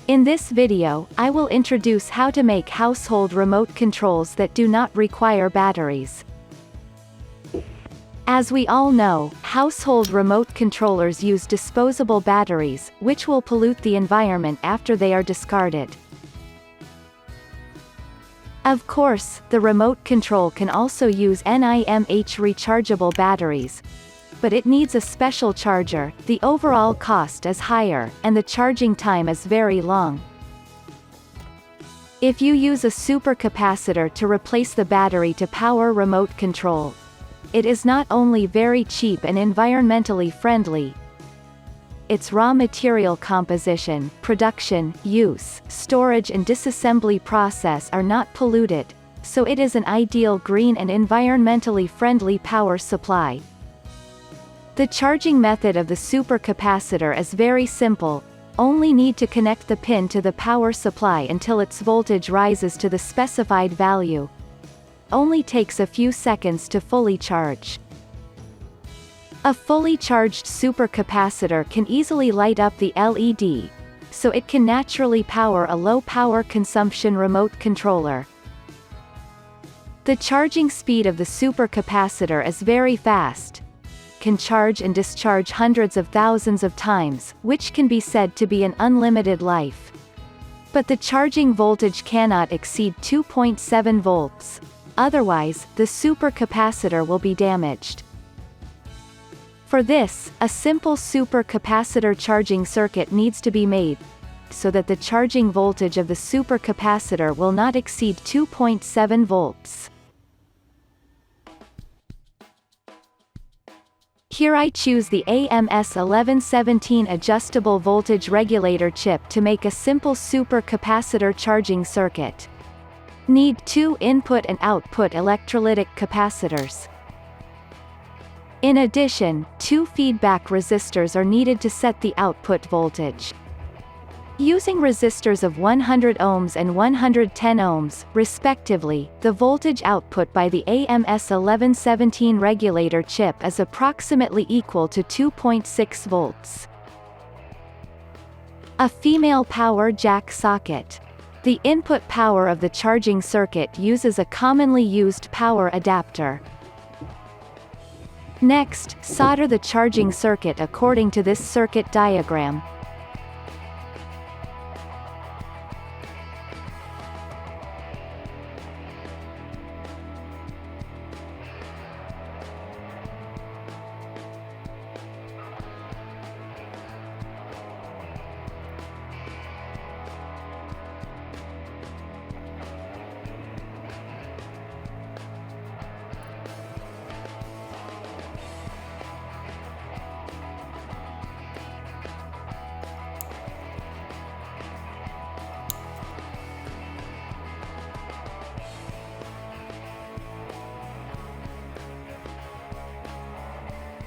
In this video, I will introduce how to make household remote controls that do not require batteries. As we all know, household remote controllers use disposable batteries, which will pollute the environment after they are discarded. Of course, the remote control can also use NIMH rechargeable batteries, but it needs a special charger, the overall cost is higher, and the charging time is very long. If you use a supercapacitor to replace the battery to power remote control, it is not only very cheap and environmentally friendly, its raw material composition, production, use, storage and disassembly process are not polluted, so it is an ideal green and environmentally friendly power supply. The charging method of the supercapacitor is very simple, only need to connect the pin to the power supply until its voltage rises to the specified value. Only takes a few seconds to fully charge. A fully charged supercapacitor can easily light up the LED, so it can naturally power a low power consumption remote controller. The charging speed of the supercapacitor is very fast, can charge and discharge hundreds of thousands of times, which can be said to be an unlimited life. But the charging voltage cannot exceed 2.7 volts. Otherwise, the supercapacitor will be damaged. For this, a simple supercapacitor charging circuit needs to be made, so that the charging voltage of the supercapacitor will not exceed 2.7 volts. Here I choose the AMS1117 adjustable voltage regulator chip to make a simple supercapacitor charging circuit. Need 2 input and output electrolytic capacitors. In addition, 2 feedback resistors are needed to set the output voltage. Using resistors of 100 ohms and 110 ohms, respectively, the voltage output by the AMS1117 regulator chip is approximately equal to 2.6 volts. A female power jack socket. The input power of the charging circuit uses a commonly used power adapter. Next, solder the charging circuit according to this circuit diagram.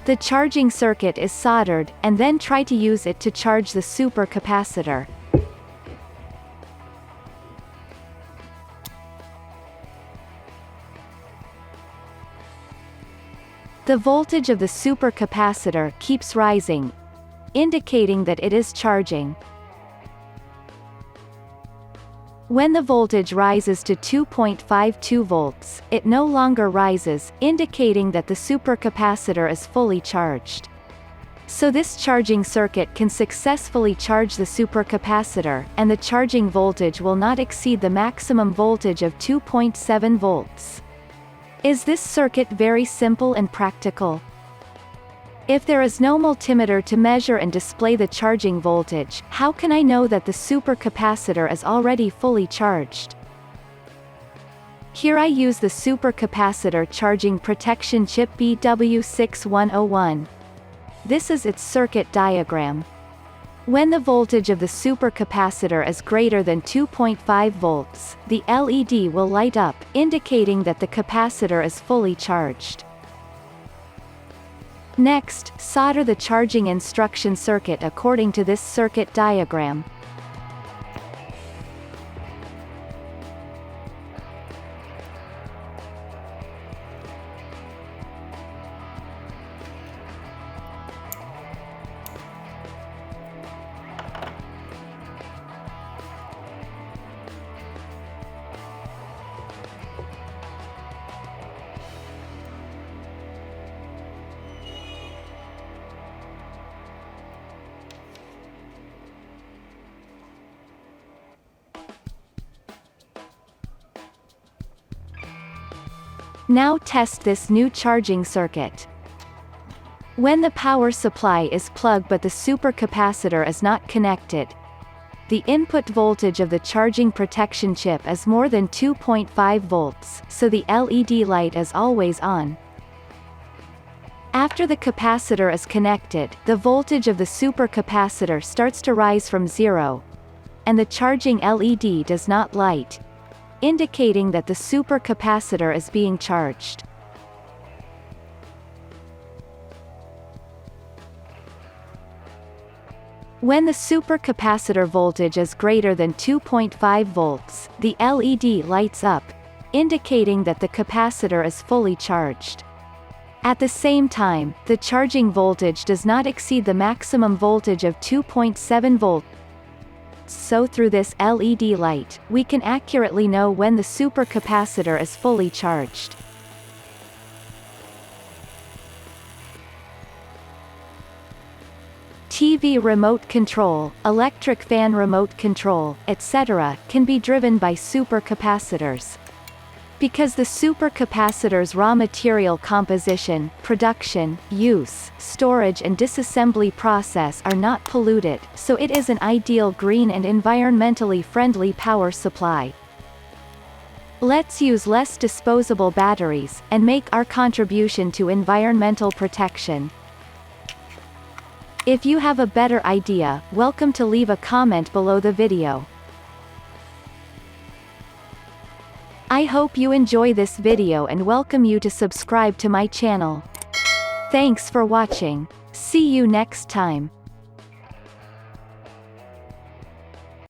The charging circuit is soldered, and then try to use it to charge the supercapacitor. The voltage of the supercapacitor keeps rising, indicating that it is charging. When the voltage rises to 2.52 volts, it no longer rises, indicating that the supercapacitor is fully charged. So this charging circuit can successfully charge the supercapacitor, and the charging voltage will not exceed the maximum voltage of 2.7 volts. Is this circuit very simple and practical? If there is no multimeter to measure and display the charging voltage, how can I know that the supercapacitor is already fully charged? Here I use the supercapacitor charging protection chip BW6101. This is its circuit diagram. When the voltage of the supercapacitor is greater than 2.5 volts, the LED will light up, indicating that the capacitor is fully charged. Next, solder the charging instruction circuit according to this circuit diagram. Now test this new charging circuit. When the power supply is plugged but the supercapacitor is not connected, the input voltage of the charging protection chip is more than 2.5 volts, so the LED light is always on. After the capacitor is connected, the voltage of the supercapacitor starts to rise from 0, and the charging LED does not light, indicating that the supercapacitor is being charged. When the supercapacitor voltage is greater than 2.5 volts, the LED lights up, indicating that the capacitor is fully charged. At the same time, the charging voltage does not exceed the maximum voltage of 2.7 volts. So through this LED light, we can accurately know when the supercapacitor is fully charged. TV remote control, electric fan remote control, etc., can be driven by supercapacitors. Because the supercapacitor's raw material composition, production, use, storage and disassembly process are not polluted, so it is an ideal green and environmentally friendly power supply. Let's use less disposable batteries, and make our contribution to environmental protection. If you have a better idea, welcome to leave a comment below the video. I hope you enjoy this video and welcome you to subscribe to my channel. Thanks for watching. See you next time.